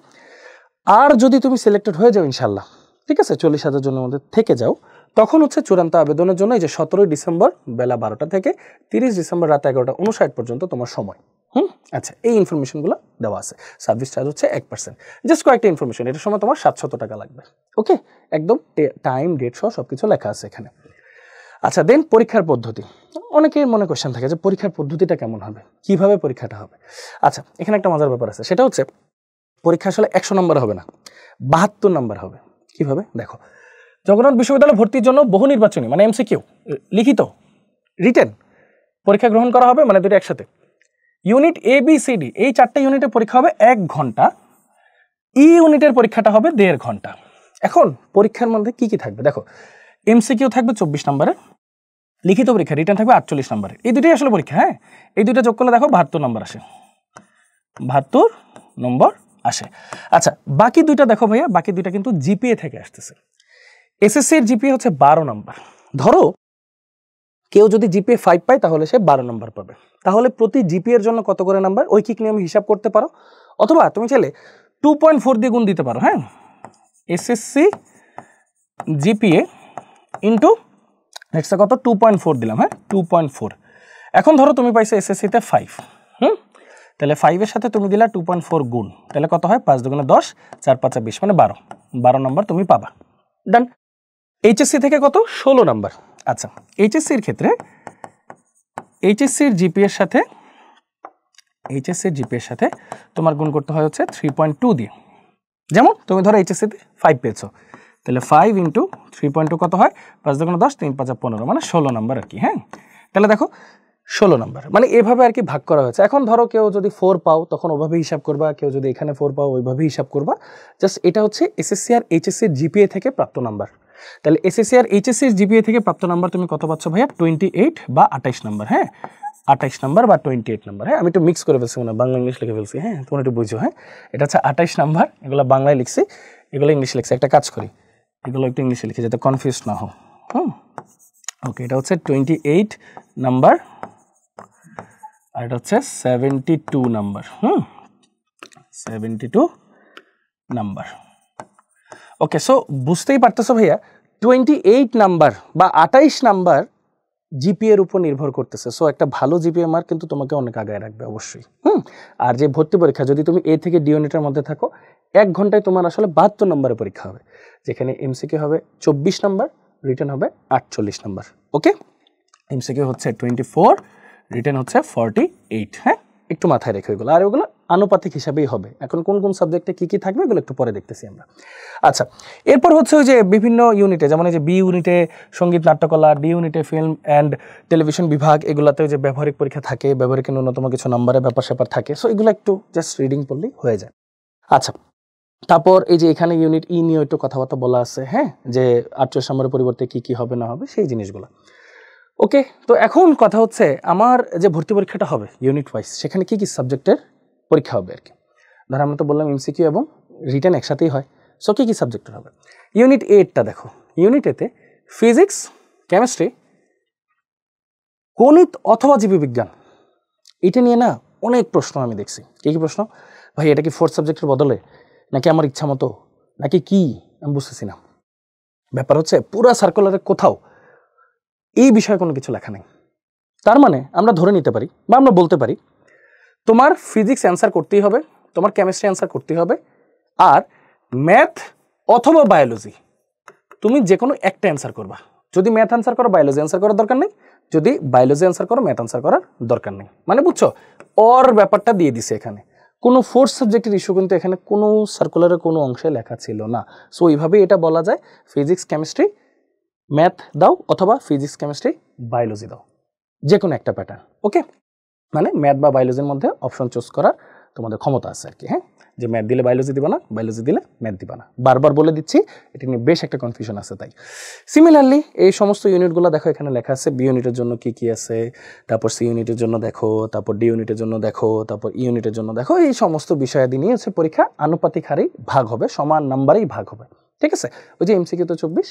আর যদি তুমি সিলেক্টেড হয়ে যাও ইনশাল্লাহ, ঠিক আছে, 40,000 জনের মধ্যে থেকে যাও, তখন হচ্ছে চূড়ান্ত আবেদনের জন্য এই যে 17ই ডিসেম্বর বেলা 12টা থেকে 30 ডিসেম্বর রাত 11:59 পর্যন্ত তোমার সময়। আচ্ছা, এই ইনফরমেশনগুলো দেওয়া আছে। সার্ভিস চার্জ হচ্ছে 1%, জাস্ট কয়েকটা ইনফরমেশন, এটার সময় তোমার 700 টাকা লাগবে। ওকে, একদম টাইম ডেট সহ সবকিছু লেখা আছে এখানে। আচ্ছা, দেন পরীক্ষার পদ্ধতি। অনেকের মনে কোয়েশ্চেন থাকে যে পরীক্ষার পদ্ধতিটা কেমন হবে, কিভাবে পরীক্ষাটা হবে। আচ্ছা, এখানে একটা মজার ব্যাপার আছে, সেটা হচ্ছে পরীক্ষা আসলে 100 নম্বর হবে না, 72 নম্বর হবে। কিভাবে দেখো, জগন্নাথ বিশ্ববিদ্যালয়ে ভর্তির জন্য বহু নির্বাচনী মানে এমসিকিউ, লিখিত, রিটেন পরীক্ষা গ্রহণ করা হবে, মানে দুটো একসাথে। ইউনিট ABCD এই 4টে ইউনিটের পরীক্ষা হবে 1 ঘন্টা, ইউনিটের পরীক্ষাটা হবে 1.5 ঘন্টা। এখন পরীক্ষার মধ্যে কি কি থাকবে দেখো, এমসিকিউ থাকবে 24 নম্বরের, লিখিত পরীক্ষা রিটার্ন থাকবে 48 নম্বরের। এই দুটোই আসলে পরীক্ষা, হ্যাঁ, এই দুটো যোগ করলে দেখো 72 নম্বর আসে, 72 নম্বর আসে। আচ্ছা, বাকি দুইটা দেখো ভাইয়া, বাকি দুইটা কিন্তু জিপিএ থেকে আসতেছে। এসএসসির জিপিএ হচ্ছে 12 নম্বর। ধরো কেউ যদি জিপিএ 5 পায় তাহলে সে 12 নম্বর পাবে। তাহলে প্রতি জিপিএ এর জন্য কত করে নাম্বার, ঐকিক নিয়মে হিসাব করতে পারো, অথবা তুমি চাইলে 2.4 দিয়ে গুণ দিতে পারো। হ্যাঁ, এসএসসি জিপিএ ইন্টু নেক্সট কত 2.4 দিলাম, হ্যাঁ 2.4। এখন ধরো তুমি পাইছো এসএসসিতে 5, তাহলে 5 এর সাথে তুমি দিলা 2.4 গুণ, তাহলে কত হয় 5 দুগুণে 10, 4 5 20 মানে 12 নম্বর তুমি পাবা। ডান। এইচএসসি থেকে কত 16 নম্বর। আচ্ছা, এইচএসসির ক্ষেত্রে এইচএসসির জিপিএর সাথে তোমার গুণ করতে হয় হচ্ছে 3.2 দিয়ে। যেমন তুমি ধরো এইচএসসিতে 5 পেয়েছো, তাহলে 5 ইন্টু 3.2 কত হয় 5 দুগুণে 10, 3 5 15 মানে 16 নম্বর আর কি। হ্যাঁ, তাহলে দেখো 16 নম্বর মানে এভাবে আর কি ভাগ করা হয়েছে। এখন ধরো কেউ যদি 4 পাও তখন ওভাবে হিসাব করবা, কেউ যদি এখানে 4 পাও ওইভাবে হিসাব করবা। জাস্ট এটা হচ্ছে এসএসসি আর এইচএসসির জিপিএ থেকে প্রাপ্ত নাম্বার। তাহলে এসএসসি আর এইচএসসির জিপিএ থেকে প্রাপ্ত নাম্বার তুমি কত পাচ্ছ ভাইয়া, 28 বা 28 নাম্বার। হ্যাঁ, 28 নাম্বার বা 28 নাম্বার। হ্যাঁ, আমি একটু মিক্স করে ফেলছি, মানে বাংলা ইংলিশ লিখে ফেলছি। হ্যাঁ, তোমরা একটু বুঝো। হ্যাঁ, এটা হচ্ছে 28 নাম্বার, এগুলো বাংলায় লিখছি, এগুলো ইংলিশে লিখছি। একটা কাজ করি, এগুলো একটু ইংলিশে লিখি যাতে কনফিউজ না হও। ওকে, এটা হচ্ছে 28 নাম্বার আর এটা হচ্ছে 72 নাম্বার। 72 নাম্বার। ওকে, সো বুঝতেই পারতেছো ভাইয়া 28 নাম্বার বা 28 নাম্বার জিপিএ এর উপর নির্ভর করতেছে। সো একটা ভালো জিপিএ মার্ক কিন্তু তোমাকে অনেক আগায় রাখবে অবশ্যই। আর যে ভর্তি পরীক্ষা যদি তুমি এ থেকে ডি ইউনিটের মধ্যে থাকো, 1 ঘন্টায় তোমার আসলে 72 নম্বরের পরীক্ষা হবে, যেখানে এমসিকিউ হবে 24 নাম্বার, রিটেন হবে 48 নাম্বার। ওকে, এমসিকিউ হচ্ছে 24, রিটেন হচ্ছে 48। হ্যাঁ, একটু মাথায় রেখে ওইগুলো, আর ওগুলো আনুপাতিক হিসাবেই হবে। এখন কোন কোন সাবজেক্টে কি কি থাকবে এগুলো একটু পরে দেখতেছি আমরা। আচ্ছা, এরপর হচ্ছে ওই যে বিভিন্ন ইউনিটে, যেমন এই যে বি ইউনিটে সঙ্গীত নাট্যকলা, ডি ইউনিটে ফিল্ম অ্যান্ড টেলিভিশন বিভাগ, এগুলাতে যে ব্যবহারিক পরীক্ষা থাকে, ব্যবহারিক ন্যূনতম কিছু নাম্বারের ব্যাপার স্যাপার থাকে। সো এগুলো একটু জাস্ট রিডিং পড়লেই হয়ে যায়। আচ্ছা, তারপর এই যে এখানে ইউনিট ই নিয়ে একটু কথাবার্তা বলা আছে, হ্যাঁ, যে 48 নম্বরের পরিবর্তে কি কি হবে না হবে সেই জিনিসগুলো। ওকে, তো এখন কথা হচ্ছে আমার যে ভর্তি পরীক্ষাটা হবে ইউনিট ওয়াইজ, সেখানে কি কি সাবজেক্টের পরীক্ষা হবে আর কি। ধর আমরা তো বললাম এমসিকিউ এবং রিটেন একসাথেই হয়। সো কি কি সাবজেক্টের হবে, ইউনিট 8টা দেখো। ইউনিট এতে ফিজিক্স, কেমিস্ট্রি, গণিত অথবা জীববিজ্ঞান, এটা নিয়ে না অনেক প্রশ্ন আমি দেখছি। কি কি প্রশ্ন ভাই, এটা কি 4th সাবজেক্টের বদলে নাকি আমার ইচ্ছা মতো নাকি কি, আমি বুঝতেছি না। ব্যাপার হচ্ছে পুরা সার্কুলারে কোথাও এই বিষয়ে কোনো কিছু লেখা নেই। তার মানে আমরা ধরে নিতে পারি বা আমরা বলতে পারি তোমার ফিজিক্স অ্যান্সার করতেই হবে, তোমার কেমিস্ট্রি অ্যান্সার করতেই হবে, আর ম্যাথ অথবা বায়োলজি তুমি যে কোনো একটা অ্যান্সার করবা। যদি ম্যাথ অ্যান্সার করো বায়োলজি অ্যান্সার করার দরকার নেই, যদি বায়োলজি অ্যান্সার করো ম্যাথ অ্যান্সার করার দরকার নেই। মানে বুঝছো, ওর ব্যাপারটা দিয়ে দিছে এখানে। কোনো 4th সাবজেক্টের ইস্যু কিন্তু এখানে কোনো সার্কুলারের কোনো অংশে লেখা ছিল না। সো এইভাবেই এটা বলা যায় ফিজিক্স কেমিস্ট্রি ম্যাথ দাও অথবা ফিজিক্স কেমিস্ট্রি বায়োলজি দাও, যে কোনো একটা প্যাটার্ন। ওকে, মানে ম্যাথ বা বায়োলজির মধ্যে অপশন চুজ করার তোমাদের ক্ষমতা আছে আর কি। হ্যাঁ, যে ম্যাথ দিলে বায়োলজি দিবা না, বায়োলজি দিলে ম্যাথ দিবা না, বারবার বলে দিচ্ছি, এটা নিয়ে বেশ একটা কনফিউশন আছে। তাই সিমিলারলি এই সমস্ত ইউনিটগুলো দেখো, এখানে লেখা আছে বি ইউনিটের জন্য কি কি আছে, তারপর সি ইউনিটের জন্য দেখো, তারপর ডি ইউনিটের জন্য দেখো, তারপর ই ইউনিটের জন্য দেখো। এই সমস্ত বিষয়াদি নিয়ে হচ্ছে পরীক্ষা আনুপাতিক হারেই ভাগ হবে, সমান নাম্বারেই ভাগ হবে। ঠিক আছে, ওই যে এমসিকিউ তো 24,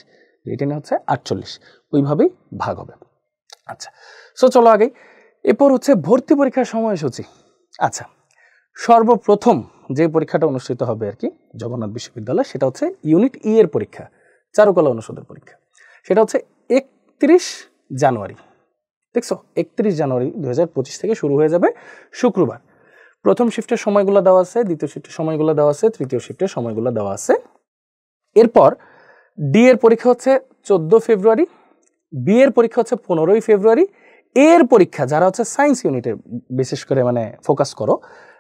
রিটেনে হচ্ছে 48, ওইভাবেই ভাগ হবে। আচ্ছা, সো চলো আগে এরপর হচ্ছে ভর্তি পরীক্ষার সময়সূচি। আচ্ছা, সর্বপ্রথম যে পরীক্ষাটা অনুষ্ঠিত হবে আর কি জগন্নাথ বিশ্ববিদ্যালয়, সেটা হচ্ছে ইউনিট ই এর পরীক্ষা, চারুকলা অনুষদের পরীক্ষা। সেটা হচ্ছে 31 জানুয়ারি। দেখছো, 31 জানুয়ারি 2025 থেকে শুরু হয়ে যাবে শুক্রবার। প্রথম শিফটের সময়গুলো দেওয়া আছে, দ্বিতীয় শিফটের সময়গুলো দেওয়া আছে, তৃতীয় শিফটের সময়গুলো দেওয়া আছে। এরপর ডি এর পরীক্ষা হচ্ছে 14 ফেব্রুয়ারি, বি এর পরীক্ষা হচ্ছে 15 ফেব্রুয়ারি, এর পরীক্ষা যারা হচ্ছে সায়েন্স ইউনিটে বিশেষ করে মানে ফোকাস করো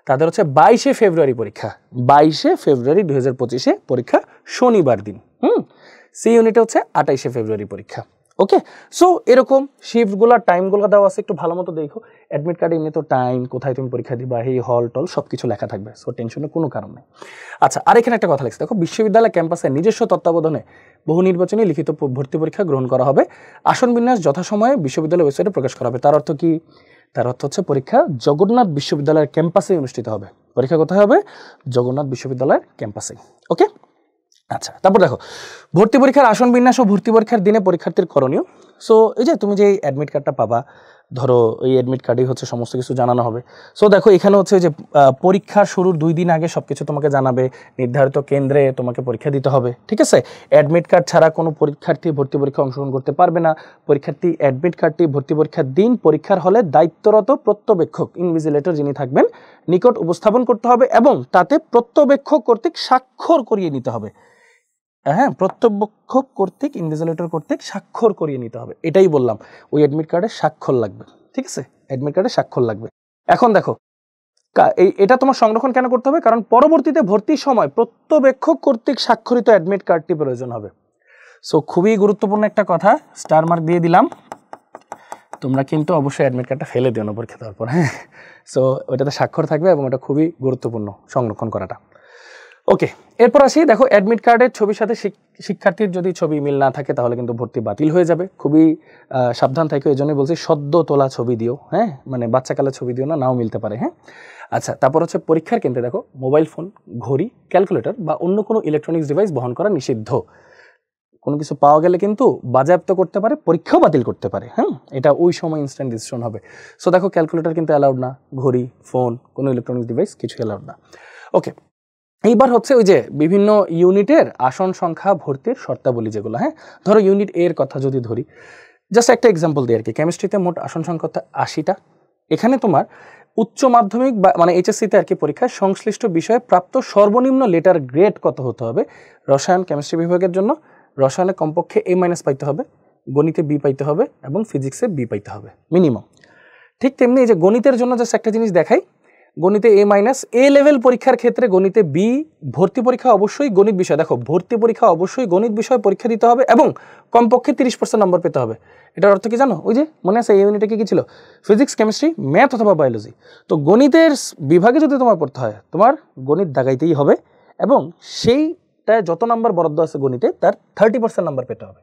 তাদের হচ্ছে 22 ফেব্রুয়ারি পরীক্ষা। 22 ফেব্রুয়ারি 2025 পরীক্ষা, শনিবার দিন। সি ইউনিটে হচ্ছে 28শে ফেব্রুয়ারি পরীক্ষা। ওকে, সো এরকম শিফটগুলো টাইমগুলো দেওয়া আছে, একটু ভালো মতো দেখো। অ্যাডমিট কার্ডে এমনি তো টাইম, কোথায় তুমি পরীক্ষা দিবা, এই হল টল সব কিছু লেখা থাকবে, সো টেনশনের কোনো কারণ নেই। আচ্ছা, আর এখানে একটা কথা লিখছে দেখো, বিশ্ববিদ্যালয় ক্যাম্পাসে নিজস্ব তত্ত্বাবধানে বহু নির্বাচনী লিখিত ভর্তি পরীক্ষা গ্রহণ করা হবে, আসন বিন্যাস যথাসময়ে বিশ্ববিদ্যালয় ওয়েবসাইটে প্রকাশ করা হবে। তার অর্থ কি? তার অর্থ হচ্ছে পরীক্ষা জগন্নাথ বিশ্ববিদ্যালয়ের ক্যাম্পাসে অনুষ্ঠিত হবে। পরীক্ষা কোথায় হবে? জগন্নাথ বিশ্ববিদ্যালয়ের ক্যাম্পাসে। ওকে, আচ্ছা, তারপর দেখো ভর্তি পরীক্ষার আসন বিন্যাস ও ভর্তি পরীক্ষার দিনে পরীক্ষার্থীর করণীয়। সো এই যে তুমি যে অ্যাডমিট কার্ডটা পাবা, ধরো এই অ্যাডমিট কার্ডেই হচ্ছে সমস্ত কিছু জানানো হবে। সো দেখো এখানে হচ্ছে যে পরীক্ষা শুরুর 2 দিন আগে সব কিছু তোমাকে জানাবে, নির্ধারিত কেন্দ্রে তোমাকে পরীক্ষা দিতে হবে, ঠিক আছে। অ্যাডমিট কার্ড ছাড়া কোনো পরীক্ষার্থী ভর্তি পরীক্ষা অংশগ্রহণ করতে পারবে না। পরীক্ষার্থী অ্যাডমিট কার্ডটি ভর্তি পরীক্ষার দিন পরীক্ষার হলে দায়িত্বরত প্রত্যবেক্ষক ইনভিজিলেটর যিনি থাকবেন নিকট উপস্থাপন করতে হবে এবং তাতে প্রত্যবেক্ষক কর্তৃক স্বাক্ষর করিয়ে নিতে হবে। হ্যাঁ, প্রত্যবেক্ষক কর্তৃক ইনভিজিলেটর কর্তৃক স্বাক্ষর করিয়ে নিতে হবে, এটাই বললাম। ওই অ্যাডমিট কার্ডে স্বাক্ষর লাগবে, ঠিক আছে, অ্যাডমিট কার্ডে স্বাক্ষর লাগবে। এখন দেখো এটা তোমার সংরক্ষণ কেন করতে হবে? কারণ পরবর্তীতে ভর্তির সময় প্রত্যবেক্ষক কর্তৃক স্বাক্ষরিত অ্যাডমিট কার্ডটি প্রয়োজন হবে। সো খুবই গুরুত্বপূর্ণ একটা কথা, স্টার মার্ক দিয়ে দিলাম। তোমরা কিন্তু অবশ্যই অ্যাডমিট কার্ডটা ফেলে দিও না পরীক্ষা দেওয়ার পর, হ্যাঁ। সো ওইটাতে স্বাক্ষর থাকবে এবং এটা খুবই গুরুত্বপূর্ণ সংরক্ষণ করাটা। ওকে, এরপর আসি, দেখো অ্যাডমিট কার্ডের ছবির সাথে শিক্ষার্থীর যদি ছবি মিল না থাকে তাহলে কিন্তু ভর্তি বাতিল হয়ে যাবে। খুবই সাবধান থাকো, এই জন্যই বলছি সদ্য তোলা ছবি দিও, হ্যাঁ, মানে বাচ্চাকালের ছবি দিও না, নাও মিলতে পারে, হ্যাঁ। আচ্ছা, তারপর হচ্ছে পরীক্ষার কেন্দ্রে দেখো মোবাইল ফোন, ঘড়ি, ক্যালকুলেটর বা অন্য কোনো ইলেকট্রনিক্স ডিভাইস বহন করা নিষিদ্ধ। কোনো কিছু পাওয়া গেলে কিন্তু বাজেয়াপ্ত করতে পারে, পরীক্ষাও বাতিল করতে পারে, হ্যাঁ, এটা ওই সময় ইনস্ট্যান্ট ডিসিশন হবে। সো দেখো ক্যালকুলেটর কিন্তু অ্যালাউড না, ঘড়ি, ফোন, কোনো ইলেকট্রনিক্স ডিভাইস কিছু অ্যালাউড না। ওকে, এইবার হচ্ছে ওই যে বিভিন্ন ইউনিটের আসন সংখ্যা ভর্তির শর্তাবলী যেগুলো, হ্যাঁ। ধরো ইউনিট এর কথা যদি ধরি, জাস্ট একটা এক্সাম্পল দিই আর কি। কেমিস্ট্রিতে মোট আসন সংখ্যা 80টা। এখানে তোমার উচ্চ মাধ্যমিক বা মানে এইচএসসিতে আর কি পরীক্ষায় সংশ্লিষ্ট বিষয়ে প্রাপ্ত সর্বনিম্ন লেটার গ্রেড কত হতে হবে? রসায়ন কেমিস্ট্রি বিভাগের জন্য রসায়নে কমপক্ষে A- পাইতে হবে, গণিতে B পাইতে হবে এবং ফিজিক্সে B পাইতে হবে মিনিমাম। ঠিক তেমনি এই যে গণিতের জন্য জাস্ট একটা জিনিস দেখাই, গণিতে A- লেভেল পরীক্ষার ক্ষেত্রে গণিতে B, ভর্তি পরীক্ষা অবশ্যই গণিত বিষয়, দেখো ভর্তি পরীক্ষা অবশ্যই গণিত বিষয় পরীক্ষা দিতে হবে এবং কমপক্ষে 30% নম্বর পেতে হবে। এটার অর্থ কি জানো? ওই যে মনে আছে এই ইউনিটে কি ছিল? ফিজিক্স, কেমিস্ট্রি, ম্যাথ অথবা বায়োলজি। তো গণিতের বিভাগে যদি তোমার পড়তে হয়, তোমার গণিত দাগাইতেই হবে এবং সেইটায় যত নাম্বার বরাদ্দ আছে গণিতে তার 30% নাম্বার পেতে হবে,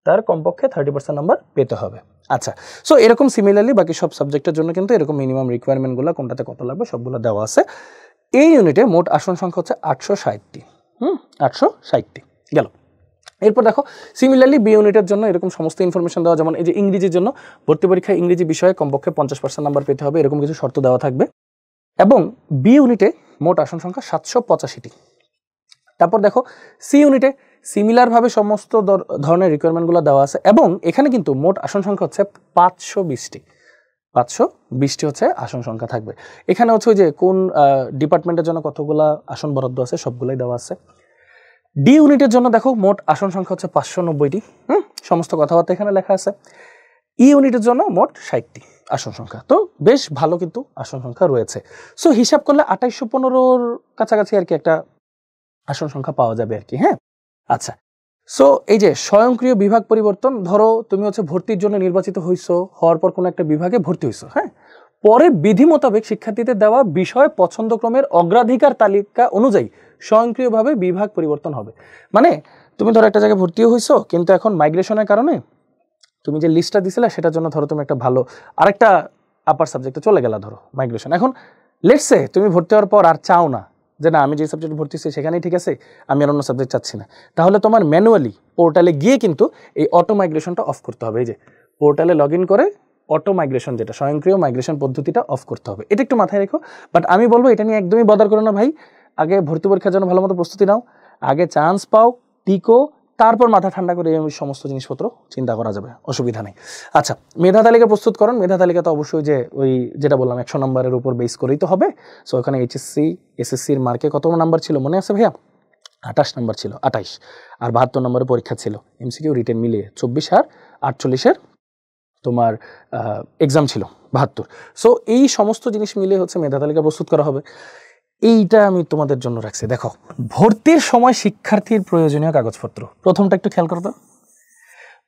তার কমপক্ষে 30% নাম্বার পেতে হবে। আচ্ছা, সো এরকম সিমিলারলি বাকি সব সাবজেক্টের জন্য কিন্তু এরকম মিনিমাম রিকোয়ারমেন্টগুলো কোনটাতে কত লাগবে সবগুলো দেওয়া আছে। এই ইউনিটে মোট আসন সংখ্যা হচ্ছে 860টি। 860টি গেল। এরপর দেখো সিমিলারলি বি ইউনিটের জন্য এরকম সমস্ত ইনফরমেশন দেওয়া, যেমন এই যে ইংরেজির জন্য ভর্তি পরীক্ষায় ইংরেজি বিষয়ে কমপক্ষে 50% নাম্বার পেতে হবে, এরকম কিছু শর্ত দেওয়া থাকবে। এবং বি ইউনিটে মোট আসন সংখ্যা 785টি। তারপর দেখো সি ইউনিটে সিমিলারভাবে সমস্ত ধরনের রিকোয়ারমেন্টগুলো দেওয়া আছে এবং এখানে কিন্তু মোট আসন সংখ্যা হচ্ছে 520টি। 520টি হচ্ছে আসন সংখ্যা থাকবে। এখানে হচ্ছে ওই যে কোন ডিপার্টমেন্টের জন্য কতগুলা আসন বরাদ্দ আছে সবগুলাই দেওয়া আছে। ডি ইউনিটের জন্য দেখো মোট আসন সংখ্যা হচ্ছে 590টি, সমস্ত কথাবার্তা এখানে লেখা আছে। ই ইউনিটের জন্য মোট 60টি আসন সংখ্যা। তো বেশ ভালো কিন্তু আসন সংখ্যা রয়েছে। সো হিসাব করলে 2815-র কাছাকাছি আর কি একটা আসন সংখ্যা পাওয়া যাবে আর কি, হ্যাঁ। আচ্ছা, সো এই যে স্বয়ংক্রিয় বিভাগ পরিবর্তন, ধরো তুমি হচ্ছে ভর্তির জন্য নির্বাচিত হইছো, হওয়ার পর কোনো একটা বিভাগে ভর্তি হইছো, হ্যাঁ, পরে বিধি মোতাবেক শিক্ষার্থীদের দেওয়া বিষয় পছন্দক্রমের অগ্রাধিকার তালিকা অনুযায়ী স্বয়ংক্রিয়ভাবে বিভাগ পরিবর্তন হবে। মানে তুমি ধরো একটা জায়গায় ভর্তিও হইছো, কিন্তু এখন মাইগ্রেশনের কারণে তুমি যে লিস্টটা দিছিলে সেটার জন্য ধরো তুমি একটা ভালো আরেকটা আপার সাবজেক্টে চলে গেলা, ধরো মাইগ্রেশন। এখন লেটস সে তুমি ভর্তি হওয়ার পর আর চাও না যে না আমি যে সাবজেক্টে ভর্তি হচ্ছি সেখানেই ঠিক আছে, আমি আর অন্য সাবজেক্ট চাচ্ছি না, তাহলে তোমার ম্যানুয়ালি পোর্টালে গিয়ে কিন্তু এই অটো মাইগ্রেশনটা অফ করতে হবে। এই যে পোর্টালে লগ ইন করে অটো মাইগ্রেশন, যেটা স্বয়ংক্রিয় মাইগ্রেশন পদ্ধতিটা অফ করতে হবে। এটা একটু মাথায় রেখো। বাট আমি বলবো এটা নিয়ে একদমই বদার করো না ভাই। আগে ভর্তি পরীক্ষার জন্য ভালো মতো প্রস্তুতি নাও, আগে চান্স পাও, টিকো, তারপর মাথা ঠান্ডা করে এই সমস্ত জিনিসপত্র চিন্তা করা যাবে, অসুবিধা নেই। আচ্ছা, মেধা তালিকা প্রস্তুত করুন। মেধা তালিকা তো অবশ্যই যে ওই যেটা বললাম 100 নম্বরের উপর বেস করেই তো হবে। সো ওখানে এইচএসসি এসএসসির মার্কে কত নাম্বার ছিল মনে আছে ভাইয়া? 28 নাম্বার ছিল, 28 আর 72 নম্বরের পরীক্ষা ছিল, এমসিকিউ রিটেন মিলিয়ে 24 আর 48-এর তোমার এক্সাম ছিল 72। সো এই সমস্ত জিনিস মিলিয়ে হচ্ছে মেধা তালিকা প্রস্তুত করা হবে। এইটা আমি তোমাদের জন্য রাখছি। দেখো, ভর্তির সময় শিক্ষার্থীর প্রয়োজনীয় কাগজপত্র, প্রথমটা একটু খেয়াল করো তো।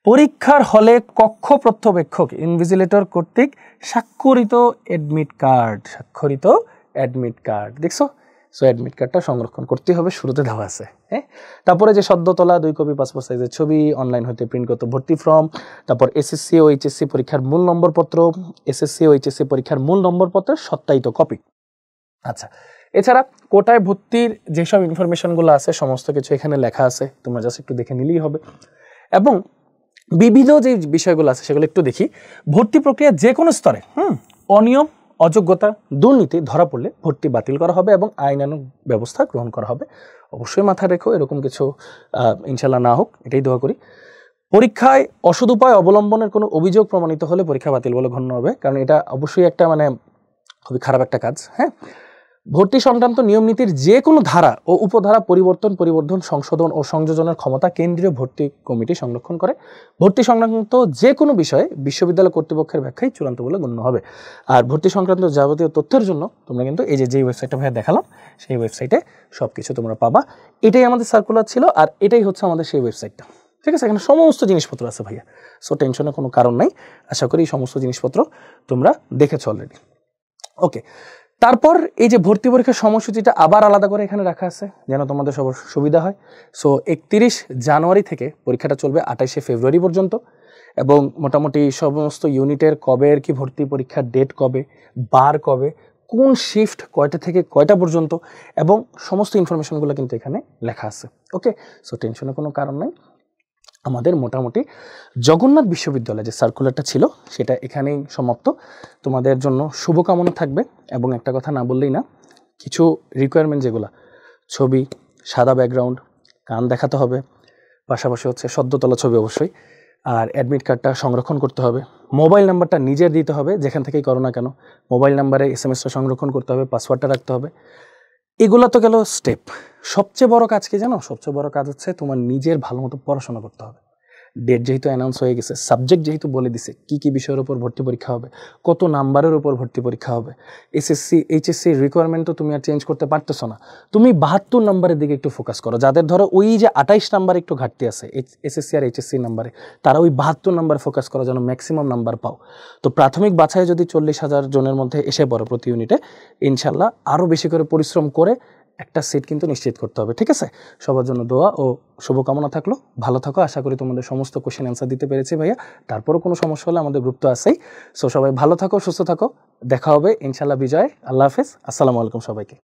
পরীক্ষার হলে কক্ষ প্রত্যবেক্ষক ইনভিজিলেটর কর্তৃক স্বাক্ষরিত অ্যাডমিট কার্ড, দেখছো? সো অ্যাডমিট কার্ডটা সংরক্ষণ করতে হবে, শুরুতে দেওয়া আছে। হ্যাঁ, তারপরে যে সদ্য তোলা 2 কপি পাসপোর্ট সাইজের ছবি, অনলাইন হতে প্রিন্টগত ভর্তি ফর্ম, তারপর এসএসসি ও এইচএসসি পরীক্ষার মূল নম্বরপত্র, এসএসসি ও এইচএসসি পরীক্ষার মূল নম্বরপত্রের সত্যায়িত কপি। আচ্ছা, এছাড়া কোটায় ভর্তির যেসব ইনফরমেশনগুলো আছে সমস্ত কিছু এখানে লেখা আছে, তোমরা জাস্ট একটু দেখে নিলেই হবে। এবং বিবিধ যে বিষয়গুলো আছে সেগুলো একটু দেখি। ভর্তি প্রক্রিয়া যে কোনো স্তরে অনিয়ম, অযোগ্যতা, দুর্নীতি ধরা পড়লে ভর্তি বাতিল করা হবে এবং আইনানুগ ব্যবস্থা গ্রহণ করা হবে। অবশ্যই মাথায় রেখো এরকম কিছু ইনশাল্লাহ না হোক, এটাই দোয়া করি। পরীক্ষায় অসৎ উপায় অবলম্বনের কোনো অভিযোগ প্রমাণিত হলে পরীক্ষা বাতিল বলে গণ্য হবে, কারণ এটা অবশ্যই একটা খুবই খারাপ একটা কাজ। হ্যাঁ, ভর্তি সংক্রান্ত নিয়ম নীতির যে কোনো ধারা ও উপধারা পরিবর্তন, সংশোধন ও সংযোজনের ক্ষমতা কেন্দ্রীয় ভর্তি কমিটি সংরক্ষণ করে। ভর্তি সংক্রান্ত যে কোনো বিষয়ে বিশ্ববিদ্যালয় কর্তৃপক্ষের ব্যাখ্যাই চূড়ান্ত বলে গণ্য হবে। আর ভর্তি সংক্রান্ত যাবতীয় তথ্যের জন্য তোমরা কিন্তু এই যে ওয়েবসাইটটা ভাইয়া দেখালাম, সেই ওয়েবসাইটে সব কিছু তোমরা পাবা। এটাই আমাদের সার্কুলার ছিল, আর এটাই হচ্ছে আমাদের সেই ওয়েবসাইটটা। ঠিক আছে, এখানে সমস্ত জিনিসপত্র আছে ভাইয়া, সো টেনশনের কোনো কারণ নাই। আশা করি এই সমস্ত জিনিসপত্র তোমরা দেখেছো অলরেডি। ওকে, তারপর এই যে ভর্তি পরীক্ষার সময়সূচিটা আবার আলাদা করে এখানে রাখা আছে যেন তোমাদের সবার সুবিধা হয়। সো 31 জানুয়ারি থেকে পরীক্ষাটা চলবে 28 ফেব্রুয়ারি পর্যন্ত, এবং মোটামুটি সমস্ত ইউনিটের কবে কি ভর্তি পরীক্ষার ডেট কবে, বার কবে, কোন শিফট কয়টা থেকে কয়টা পর্যন্ত, এবং সমস্ত ইনফরমেশনগুলো কিন্তু এখানে লেখা আছে। ওকে, সো টেনশনের কোনো কারণ নাই। আমাদের মোটামুটি জগন্নাথ বিশ্ববিদ্যালয়ে যে সার্কুলারটা ছিল সেটা এখানেই সমাপ্ত। তোমাদের জন্য শুভকামনা থাকবে। এবং একটা কথা না বললেই না, কিছু রিকোয়ারমেন্ট যেগুলো, ছবি, সাদা ব্যাকগ্রাউন্ড, কান দেখাতে হবে, পাশাপাশি হচ্ছে সদ্য তোলা ছবি অবশ্যই, আর অ্যাডমিট কার্ডটা সংরক্ষণ করতে হবে, মোবাইল নাম্বারটা নিজের দিতে হবে যেখান থেকেই করো না কেন, মোবাইল নাম্বারে এসএমএসটা সংরক্ষণ করতে হবে, পাসওয়ার্ডটা রাখতে হবে। এগুলো তো গেল স্টেপ। সবচেয়ে বড় কাজ কি জানো? সবচেয়ে বড় কাজ হচ্ছে তোমার নিজের ভালো মতো পড়াশোনা করতে হবে। ডেট যেহেতু অ্যানাউন্স হয়ে গেছে, সাবজেক্ট যেহেতু বলে দিছে কী কী বিষয়ের উপর ভর্তি পরীক্ষা হবে, কত নাম্বারের উপর ভর্তি পরীক্ষা হবে, এসএসসি এইচএসসি রিকোয়ারমেন্ট তো তুমি আর চেঞ্জ করতে পারতেছো না। তুমি 72 নাম্বারের দিকে একটু ফোকাস করো। যাদের ধরো ওই যে 28 নাম্বার একটু ঘাটতি আছে এসএসসি আর এইচএসসি নাম্বারে, তারা ওই 72 নাম্বার ফোকাস করো যেন ম্যাক্সিমাম নাম্বার পাও। তো প্রাথমিক বাছাই যদি 40,000 জনের মধ্যে এসে পড়ো প্রতি ইউনিটে, ইনশাল্লাহ আরও বেশি করে পরিশ্রম করে একটা সিট কিন্তু নিশ্চিত করতে হবে। ঠিক আছে, সবার জন্য দোয়া ও শুভকামনা থাকলো। ভালো থাকো। আশা করি তোমাদের সমস্ত কোশ্চেন অ্যান্সার দিতে পেরেছি ভাইয়া। তারপরও কোনো সমস্যা হলে আমাদের গ্রুপ তো আছেই। সো সবাই ভালো থাকো, সুস্থ থাকো। দেখা হবে ইনশাল্লাহ বিজয়। আল্লাহ হাফেজ। আসসালামু আলাইকুম সবাইকে।